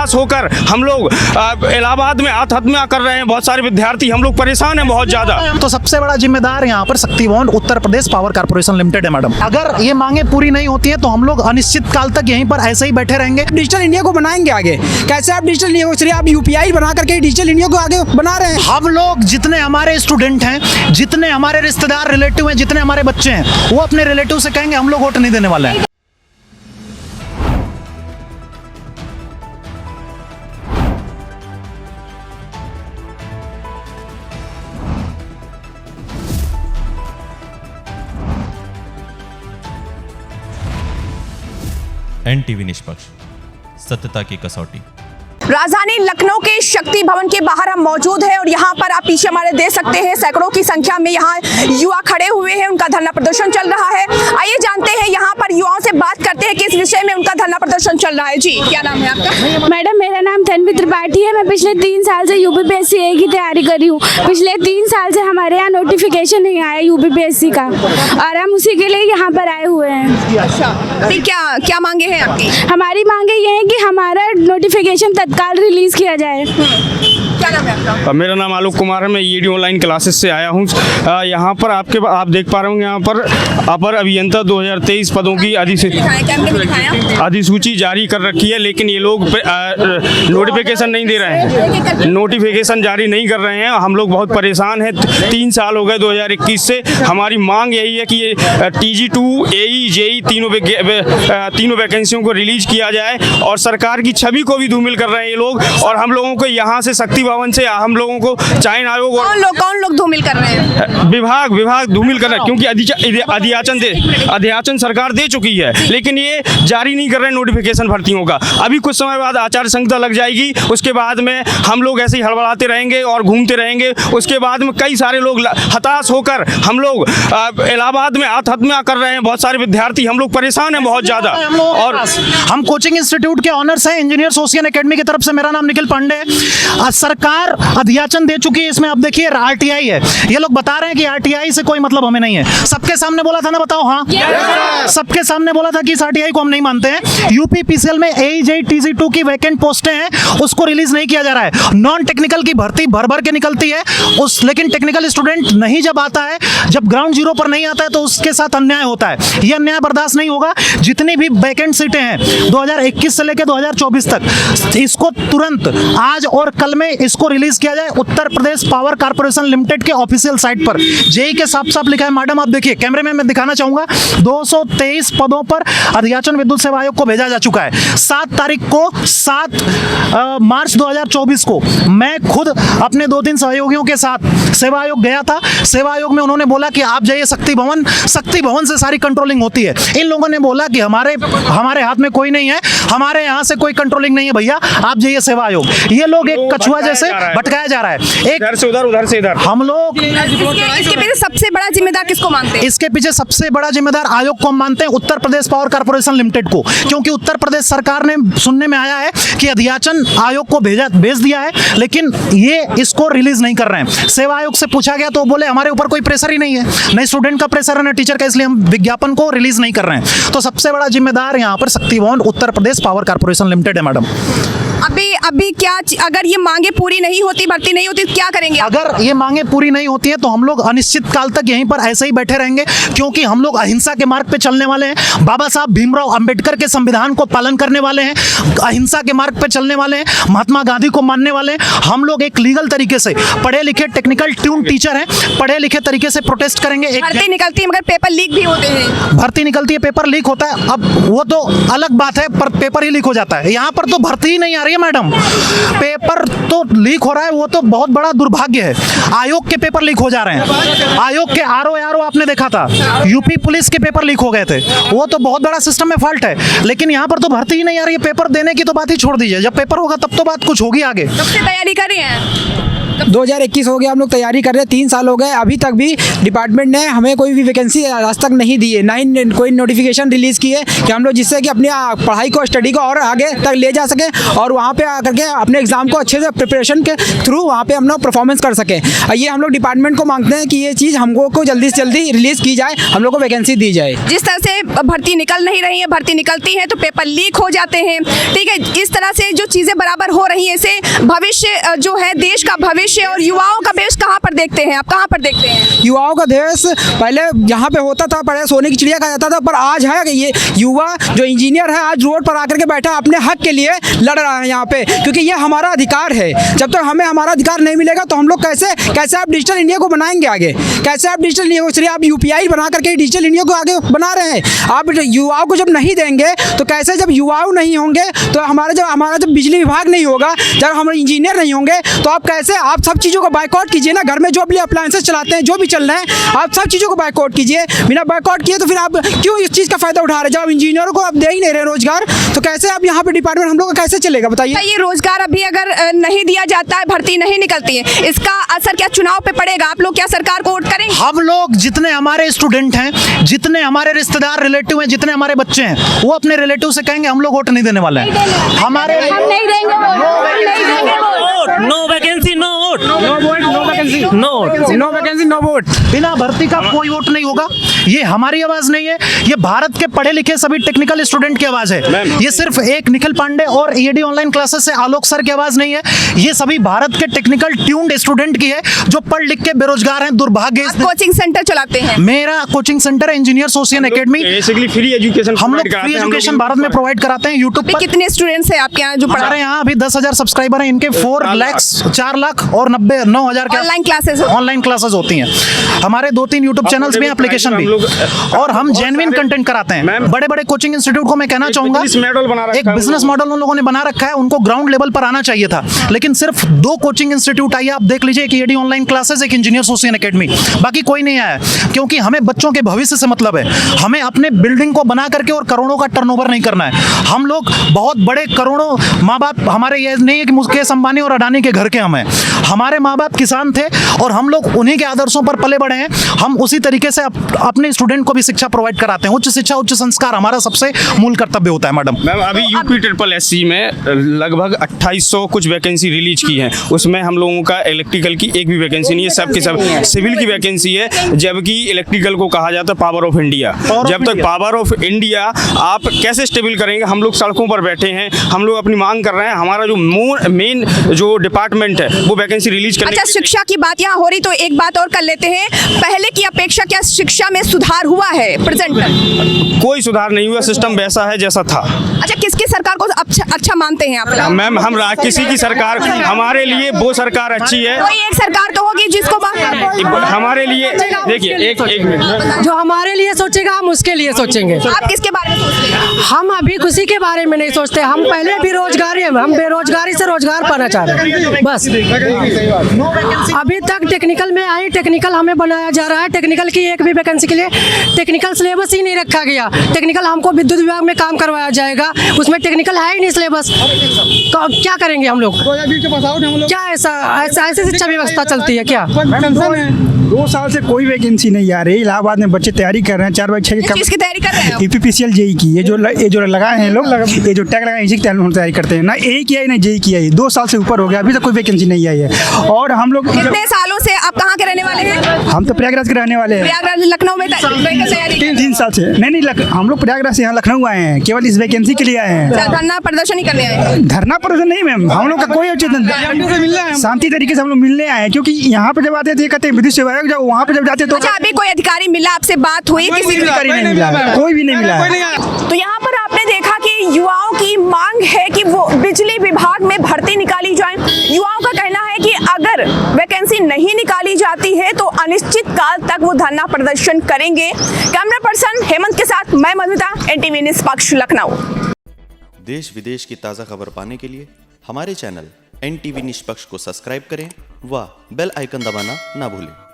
हताश होकर हम लोग इलाहाबाद में आत्महत्या कर रहे हैं। बहुत सारे विद्यार्थी हम लोग परेशान हैं बहुत ज्यादा। तो सबसे बड़ा जिम्मेदार यहाँ पर शक्ति भवन Uttar Pradesh power corporation limited है मैडम। अगर ये मांगे पूरी नहीं होती है तो हम लोग अनिश्चित काल तक यहीं पर ऐसे ही बैठे रहेंगे। डिजिटल इंडिया को बनाएंगे आगे, कैसे आप डिजिटल इंडिया को, चलिए आप यूपीआई बना करके डिजिटल इंडिया को आगे बना रहे हैं। हम लोग जितने हमारे स्टूडेंट हैं, जितने हमारे रिश्तेदार रिलेटिव हैं, जितने हमारे बच्चे हैं, वो अपने रिलेटिव से कहेंगे हम लोग वोट नहीं देने वाले हैं। NTV निष्पक्ष, सत्यता की कसौटी। राजधानी लखनऊ के शक्ति भवन के बाहर हम मौजूद हैं और यहाँ पर आप पीछे हमारे देख सकते हैं सैकड़ों की संख्या में यहाँ युवा खड़े हुए हैं, उनका धरना प्रदर्शन चल रहा है। आइए जानते हैं यहाँ पर युवाओं से बात करते हैं किस विषय में उनका धरना प्रदर्शन चल रहा है। जी, क्या नाम है आपका? मैडम, मेरा नाम तन्वी त्रिपाठी है। मैं पिछले 3 साल से यूपीपीएससी की तैयारी कर रही हूँ। पिछले 3 साल से हमारे यहाँ नोटिफिकेशन नहीं आया यूपीपीएससी का और हम उसी के लिए यहाँ पर आए हुए हैं। अच्छा, तो क्या मांगे हैं आपकी? हमारी मांगे ये है कि हमारा नोटिफिकेशन तत्काल रिलीज किया जाए। क्या नाम है आपका? मेरा नाम आलोक कुमार है। मैं ईडी ऑनलाइन क्लासेस से आया हूँ। यहाँ पर आप देख पा रहे होंगे, यहाँ पर अपर अभियंता 2023 पदों की अधिसूची जारी कर रखी है, लेकिन ये लोग नोटिफिकेशन नहीं दे रहे हैं, नोटिफिकेशन जारी नहीं कर रहे हैं। हम लोग बहुत परेशान हैं। 3 साल हो गए 2021 से। हमारी मांग यही है कि ये TG2 AE JE तीनों वैकेंसियों को रिलीज किया जाए और सरकार की छवि को भी धूमिल कर रहे हैं ये लोग। और हम लोगों को यहाँ से शक्ति भवन से हम लोगों को चयन आयोग और कौन लोग धूमिल कर रहे हैं? विभाग धूमिल कर रहा है, क्योंकि अध्याचन सरकार दे चुकी है, लेकिन ये जारी नहीं कर रहे हैं नोटिफिकेशन भर्तियों का। अभी कुछ समय बाद आचार संहिता लग जाएगी, उसके बाद में हम लोग ऐसे ही हड़बड़ाते रहेंगे और घूमते रहेंगे। उसके बाद में कई सारे लोग हताश होकर हम लोग इलाहाबाद में आत्महत्या कर रहे हैं। बहुत सारे विद्यार्थी हम लोग परेशान हैं बहुत ज्यादा। और हम कोचिंग इंस्टीट्यूट के ऑनर्स हैं, इंजीनियर्स ओशियन एकेडमी की तरफ से। मेरा नाम निखिल पांडे है। सरकार अध्याचन दे चुकी है, इसमें आप देखिए RTI है। ये लोग बता रहे हैं कि RTI से कोई मतलब हमें नहीं है। सबके सामने बोला था ना, बताओ हाँ, सबके सामने बोला था कि इस RTI को हम नहीं मानते हैं। यूपीपीसीएल में AE JE TG2 की वैकेंट पोस्टें हैं, उसको रिलीज नहीं किया जा रहा है। नॉन टेक्निकल की भर्ती भर के निकलती है लेकिन टेक्निकल स्टूडेंट नहीं जब आता है, जब ग्राउंड जीरो पर नहीं आता है, तो उसके साथ अन्याय होता है। यह अन्याय बर्दाश्त नहीं होगा। जितनी भी वैकेंट सीटें हैं 2021 से लेकर 2024 तक, इसको तुरंत आज और कल में इसको रिलीज किया जाए Uttar Pradesh power corporation limited के ऑफिशियल साइट पर। जेई के साफ साफ लिखा है मैडम, आप देखिए कैमरे में मैं दिखाना चाहूंगा। 223 पदों पर अध्याचन विद्युत सेवा आयोग को भेजा जा चुका है। 7 तारीख को 7 मार्च 2024 को मैं खुद अपने 2-3 सहयोगियों के साथ सेवा आयोग गया था। सेवा आयोग में उन्होंने बोला कि आप जाइए शक्ति भवन से सारी कंट्रोलिंग होती है। इन लोगों ने बोला कि हमारे हाथ में कोई नहीं है, हमारे यहाँ से कोई कंट्रोलिंग नहीं है भैया, आप जाइए सेवा आयोग। ये लोग एक कछुआ जैसे भटकाया जा रहा है, एक इधर से उधर से इधर। हम लोग इसके पीछे सबसे बड़ा जिम्मेदार किसको मानते हैं? इसके पीछे सबसे बड़ा जिम्मेदार आयोग को हम मानते हैं, Uttar Pradesh power corporation limited को। क्योंकि उत्तर प्रदेश सरकार ने, सुनने में आया है कि अध्याचन आयोग को भेज दिया है, लेकिन ये इसको रिलीज नहीं कर रहे हैं। सेवा आयोग से पूछा गया तो बोले हमारे ऊपर कोई प्रेशर ही नहीं है, न स्टूडेंट का प्रेशर है न टीचर का, इसलिए हम विज्ञापन को रिलीज नहीं कर रहे हैं। तो सबसे बड़ा जिम्मेदार यहाँ पर शक्ति भवन Uttar Pradesh power corporation limited है मैडम। अभी क्या, अगर ये मांगे पूरी नहीं होती, भर्ती नहीं होती, क्या करेंगे? अगर ये मांगे पूरी नहीं होती है तो हम लोग अनिश्चित काल तक यहीं पर ऐसे ही बैठे रहेंगे, क्योंकि हम लोग अहिंसा के मार्ग पे चलने वाले हैं। बाबा साहब भीमराव अंबेडकर के संविधान को पालन करने वाले हैं, अहिंसा के मार्ग पे चलने वाले हैं, महात्मा गांधी को मानने वाले हैं। हम लोग एक लीगल तरीके से, पढ़े लिखे टेक्निकल ट्यून टीचर हैं, पढ़े लिखे तरीके से प्रोटेस्ट करेंगे। भर्ती निकलती है मगर पेपर लीक भी होते हैं। भर्ती निकलती है, पेपर लीक होता है, अब वो तो अलग बात है, पर पेपर ही लीक हो जाता है। यहाँ पर तो भर्ती ही नहीं आ रही है मैडम, पेपर तो लीक हो रहा है। वो तो बहुत बड़ा दुर्भाग्य है। आयोग के पेपर लीक हो जा रहे हैं। आयोग के RO आपने देखा था, यूपी पुलिस के पेपर लीक हो गए थे। वो तो बहुत बड़ा सिस्टम में फॉल्ट है, लेकिन यहाँ पर तो भर्ती ही नहीं आ रही है। पेपर देने की तो बात ही छोड़ दीजिए, जब पेपर होगा तब तो बात कुछ होगी आगे। कब से तैयारी कर रही हैं? 2021 हो गया, हम लोग तैयारी कर रहे हैं, 3 साल हो गए, अभी तक भी डिपार्टमेंट ने हमें कोई भी वैकेंसी आज तक नहीं दी है, ना ही कोई नोटिफिकेशन रिलीज़ की है कि हम लोग जिससे कि अपनी पढ़ाई को, स्टडी को और आगे तक ले जा सकें और वहाँ पे आकर के अपने एग्ज़ाम को अच्छे से प्रिपरेशन के थ्रू वहाँ पे हम लोग परफॉर्मेंस कर सकें। ये हम लोग डिपार्टमेंट को मांगते हैं कि ये चीज़ हमको को जल्दी से जल्दी रिलीज़ की जाए, हम लोग को वैकेंसी दी जाए। जिस तरह से भर्ती निकल नहीं रही है, भर्ती निकलती है तो पेपर लीक हो जाते हैं, ठीक है, इस तरह से जो चीज़ें बराबर हो रही हैं, इसे भविष्य जो है देश का भविष्य और युवाओं का देश कहाँ पर देखते हैं आप, कहाँ पर देखते हैं? युवाओं का देश पहले यहाँ पे होता था, पहले सोने की चिड़िया कहा जाता था, पर आज है कि ये युवा जो इंजीनियर है आज रोड पर आकर के बैठा अपने हक के लिए लड़ रहा है यहाँ पे, क्योंकि ये हमारा अधिकार है। जब तक हमें हमारा अधिकार नहीं मिलेगा तो हम लोग कैसे आप डिजिटल इंडिया को बनाएंगे आगे, कैसे आप डिजिटल इंडिया को, चलिए आप यूपीआई बना करके डिजिटल इंडिया को आगे बना रहे हैं, आप युवाओं को जब नहीं देंगे तो कैसे, जब युवाओं नहीं होंगे तो हमारा जब बिजली विभाग नहीं होगा, जब हमारे इंजीनियर नहीं होंगे तो आप कैसे, आप सब चीज़ों को बाइकआउट कीजिए ना, घर में जो भी अप्लायंसेस चलाते हैं, जो भी चल रहे हैं, आप सब चीज़ों को बाइकआउट कीजिए। बिना बाइकआउट किए तो फिर आप क्यों इस चीज़ का फायदा उठा रहे हैं? जब आप इंजीनियरों को आप दे ही नहीं रहे रोजगार, तो कैसे आप यहाँ पे डिपार्टमेंट हम लोग का कैसे चलेगा बताइए? ये रोजगार अभी अगर नहीं दिया जाता है, भर्ती नहीं निकलती है, इसका असर क्या चुनाव पे पड़ेगा? आप लोग क्या सरकार को वोट करेंगे? हम लोग जितने हमारे स्टूडेंट हैं, जितने हमारे रिश्तेदार रिलेटिव हैं, जितने हमारे बच्चे हैं, वो अपने रिलेटिव से कहेंगे हम लोग वोट नहीं देने वाले हैं। हमारे हम नहीं देंगे vote, no vacancy no vote, no vacancy no vote. बिना भर्ती का कोई वोट नहीं होगा। ये हमारी आवाज नहीं है, ये भारत के पढ़े लिखे सभी टेक्निकल स्टूडेंट की आवाज है। ये सिर्फ एक निखिल पांडे और ईडी ऑनलाइन क्लासेस से आलोक सर की आवाज नहीं है, ये सभी भारत के टेक्निकल ट्यून्ड स्टूडेंट की है जो पढ़ लिख के बेरोजगार हैं, दुर्भाग्य। कोचिंग सेंटर चलाते हैं? मेरा कोचिंग सेंटर है इंजीनियर सोसियन एकेडमी। बेसिकली फ्री एजुकेशन हम लोग फ्री एजुकेशन भारत में प्रोवाइड कराते हैं यूट्यूब पर। कितने स्टूडेंट्स हैं आपके यहाँ जो पढ़ा हमारे यहाँ अभी 10,000 सब्सक्राइबर हैं, इनके 4 लाख और 9,000 के ऑनलाइन क्लासेस होती हैं। हमारे 2-3 यूट्यूब चैनल्स भी, एप्लीकेशन भी, और हम जेन्युइन कंटेंट कराते हैं। बड़े बड़े कोचिंग इंस्टीट्यूट को मैं कहना चाहूंगा, एक बिजनेस मॉडल उन लोगों ने बना रखा है, उनको ग्राउंड लेवल पर आना चाहिए था, लेकिन सिर्फ 2 कोचिंग इंस्टीट्यूट आइए, आप देख लीजिए, एक ईडी ऑनलाइन क्लासेस, एक इंजीनियर सोसियन एकेडमी, बाकी कोई नहीं आया, क्योंकि हमें बच्चों के भविष्य से मतलब है। हमें अपने बिल्डिंग को बना करके और करोड़ों का टर्नओवर नहीं करना है। हम लोग बहुत बड़े करोड़ों, माँ बाप हमारे ये नहीं है कि मुकेश अंबानी और अडानी के घर के हम हैं, हमारे माँ बाप किसान थे और हम लोग उन्हीं के आदर्शों पर पले बड़े हैं। हम उसी तरीके से अपने स्टूडेंट को भी शिक्षा प्रोवाइड कराते हैं। उच्च शिक्षा, उच्च संस्कार हमारा सबसे मूल कर्तव्य होता है। मैम अभी यूपी SSC में लगभग 2800 कुछ वैकेंसी रिलीज की है, उसमें हम लोगों का इलेक्ट्रिकल की एक भी वैकेंसी नहीं है, सब के सब सिविल की वैकेंसी है, जबकि इलेक्ट्रिकल को कहा जाता है पावर ऑफ इंडिया। जब तक पावर ऑफ इंडिया आप कैसे स्टेबल करेंगे? हम लोग सड़कों पर बैठे हैं, हम लोग अपनी मांग कर रहे हैं, हमारा जो मेन जो डिपार्टमेंट है वो वैकेंसी रिलीज करने। अच्छा, शिक्षा की बात यहाँ हो रही तो एक बात और कर लेते हैं, पहले की अपेक्षा क्या शिक्षा में सुधार हुआ है प्रेजेंट में? कोई सुधार नहीं हुआ, सिस्टम वैसा है जैसा था। अच्छा, किसकी सरकार को अच्छा मानते हैं आप लोग? मैम हम किसी की सरकार, हमारे लिए वो सरकार अच्छी है। कोई एक सरकार तो होगी जिसको हमारे लिए, देखिए एक मिनट, जो हमारे लिए सोचेगा हम उसके लिए सोचेंगे। आप किसके बारे में सोचते हैं? हम अभी किसी के बारे में नहीं सोचते, हम पहले बेरोजगारी है, हम बेरोजगारी से रोजगार पाना चाह रहे हैं बस। अभी तक टेक्निकल में आई, टेक्निकल हमें बनाया जा रहा है, टेक्निकल की एक भी वैकेंसी के लिए टेक्निकल सिलेबस ही नहीं रखा गया। टेक्निकल हमको विद्युत विभाग में काम करवाया जाएगा, उसमें टेक्निकल है ही नहीं सिलेबस, क्या करेंगे हम लोग? क्या ऐसी शिक्षा व्यवस्था चलती है क्या? 2 साल से कोई वैकेंसी नहीं आ रही। इलाहाबाद में बच्चे तैयारी कर रहे हैं, 4 बजे किसकी तैयारी कर रहे हैं? यूपीपीसीएल जेई की, ये जो लगाए हैं लोग, ये जो टैग लगाए इसी की तैयारी करते हैं। ना ए किया है ना जेई किया है, 2 साल से ऊपर हो गया, अभी तक कोई वैकेंसी नहीं आई है। और हम लोग कितने सालों से आप कहाँ के रहने वाले हैं? हम तो प्रयागराज के रहने वाले हैं। प्रयागराज, लखनऊ में तैयारी 3 साल से नहीं, हम लोग प्रयागराज से यहाँ लखनऊ आए हैं, केवल इस वैकेंसी के लिए आए हैं। धरना प्रदर्शन ही करने आए हैं? धरना प्रदर्शन नहीं मैम, हम लोग का कोई शांति तरीके से हम लोग मिलने आए हैं, क्योंकि यहाँ पे जब आते थे कहते हैं विद्युत सेवा आयोग, जब वहाँ पे जब जाते तो। अच्छा, अभी कोई अधिकारी मिला आपसे, बात हुई? किसी अधिकारी नहीं मिला, कोई भी नहीं मिला। तो यहाँ पर आपने देखा कि युवाओं की मांग है कि वो बिजली विभाग में भर्ती निकाली जाए। युवाओं का कहना है कि अगर वैकेंसी नहीं निकाली जाती है तो अनिश्चित काल तक वो धरना प्रदर्शन करेंगे। कैमरा पर्सन हेमंत के साथ मैं मधुमिता, NTV निष्पक्ष, लखनऊ। देश विदेश की ताज़ा खबर पाने के लिए हमारे चैनल NTV निष्पक्ष को सब्सक्राइब करें व बेल आइकन दबाना ना भूलें।